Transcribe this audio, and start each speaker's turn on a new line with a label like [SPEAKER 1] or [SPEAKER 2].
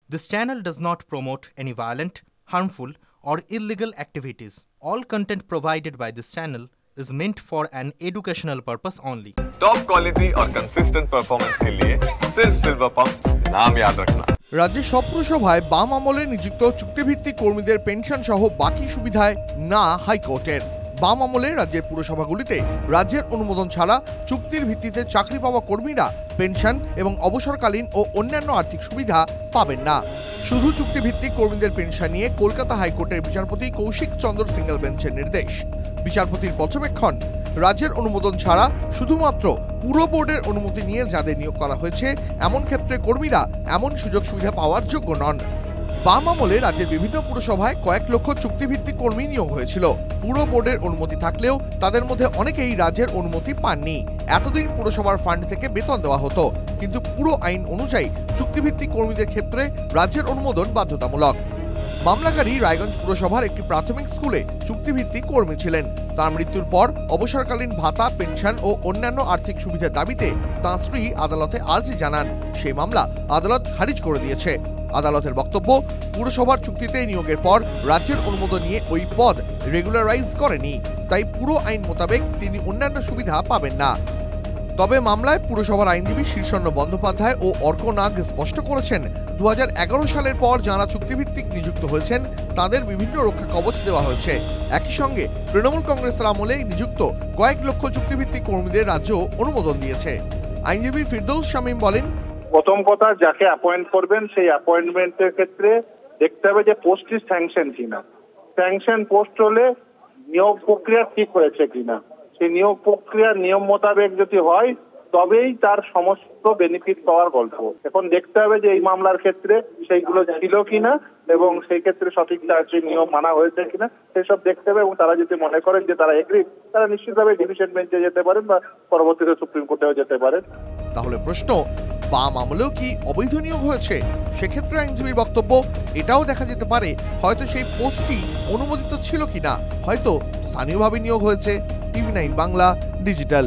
[SPEAKER 1] This channel does not promote any violent, harmful, or illegal activities. All content provided by this channel is meant for an educational purpose only.
[SPEAKER 2] Top quality और consistent performance के लिए सिर्फ silver pump नाम याद रखना।
[SPEAKER 3] রাজ্যের সব পুরসভায় বাম আমলে নিযুক্ত চুক্তিভিত্তিক কর্মীদের পেনশন সহ বাকি সুবিধায় না হাইকোর্টের। বাম আমলে রাজ্যের পুরসভাগুলিতে রাজ্যের অনুমোদন ছাড়া চুক্তির ভিত্তিতে চাকরি পাওয়া কর্মীরা পেনশন এবং অবসরকালীন ও অন্যান্য আর্থিক সুবিধা পাবেন না। শুধু চুক্তিভিত্তিক কর্মীদের পেনশন নিয়ে কলকাতা হাইকোর্টের বিচারপতি কৌশিক চন্দ্র সিঙ্গেল বেঞ্চের নির্দেশ। বিচারপতির পর্যবেক্ষণ, রাজ্যের অনুমোদন ছাড়া শুধুমাত্র পুরো বোর্ডের অনুমতি নিয়ে যাদের নিয়োগ করা হয়েছে এমন ক্ষেত্রে কর্মীরা এমন সুযোগ সুবিধা পাওয়ার যোগ্য নন। বাম আমলে রাজ্যের বিভিন্ন পুরসভায় কয়েক লক্ষ চুক্তিভিত্তিক কর্মী নিয়োগ হয়েছিল। পুরো বোর্ডের অনুমতি থাকলেও তাদের মধ্যে অনেকেই রাজ্যের অনুমতি পাননি। এতদিন পুরসভার ফান্ড থেকে বেতন দেওয়া হতো, কিন্তু পুরো আইন অনুযায়ী চুক্তিভিত্তিক কর্মীদের ক্ষেত্রে রাজ্যের অনুমোদন বাধ্যতামূলক। মামলাকারী রায়গঞ্জ পুরসভার একটি প্রাথমিক স্কুলে চুক্তিভিত্তিক কর্মী ছিলেন। তার মৃত্যুর পর অবসরকালীন ভাতা, পেনশন ও অন্যান্য আর্থিক সুবিধার দাবিতে তাঁর স্ত্রী আদালতে আর্জি জানান। সেই মামলা আদালত খারিজ করে দিয়েছে। আদালতের বক্তব্য, পুরসভার চুক্তিতে নিয়োগের পর রাজ্যের অনুমোদন নিয়ে ওই পদ রেগুলারাইজ করেনি, তাই পুরো আইন মোতাবেক তিনি অন্যান্য সুবিধা পাবেন না। তবে মামলায় পুরসভার আইনজীবী শীর্ষণ্য বন্দ্যোপাধ্যায় ও অর্ক নাগ স্পষ্ট করেছেন, 2011 সালের পর যারা চুক্তিভিত্তিক নিযুক্ত হয়েছেন তাদের বিভিন্ন রক্ষা কবচ দেওয়া হয়েছে। একই সঙ্গে তৃণমূল কংগ্রেসের আমলে নিযুক্ত কয়েক লক্ষ চুক্তিভিত্তিক কর্মীদের রাজ্য অনুমোদন দিয়েছে। আইনজীবী ফিরদৌস শামীম বলেন,
[SPEAKER 4] প্রথম কথা, যাকে অ্যাপয়েন্ট করবেন সেই অ্যাপয়েন্টমেন্টের ক্ষেত্রে দেখতে হবে যে পোস্টটি স্যাংশন কিনা। স্যাংশন পোস্ট হলে নিয়োগ প্রক্রিয়া ঠিক হয়েছে কিনা। সেই নিয়োগ প্রক্রিয়ার নিয়ম মোতাবেক যদি হয় তবেই তার সমস্ত বেনিফিট পাওয়ার গল্প। এখন দেখতে হবে যে এই মামলার ক্ষেত্রে সেইগুলো ছিল কিনা এবং সেই ক্ষেত্রে সঠিক নিয়ম মানা হয়েছে কিনা সেসব দেখতে হবে। এবং তারা যদি মনে করেন যে তারা এগ্রি, তারা নিশ্চিতভাবে ডিভিশন বেঞ্চে যেতে পারেন বা পরবর্তীতে সুপ্রিম কোর্টেও যেতে পারেন।
[SPEAKER 3] তাহলে প্রশ্ন, বাম আমলেও কি অবৈধ নিয়োগ হয়েছে? সেক্ষেত্রে আইনজীবীর বক্তব্য, এটাও দেখা যেতে পারে হয়তো সেই পোস্টটি অনুমোদিত ছিল কিনা, হয়তো স্থানীয়ভাবে নিয়োগ হয়েছে। টিভি9 বাংলা ডিজিটাল।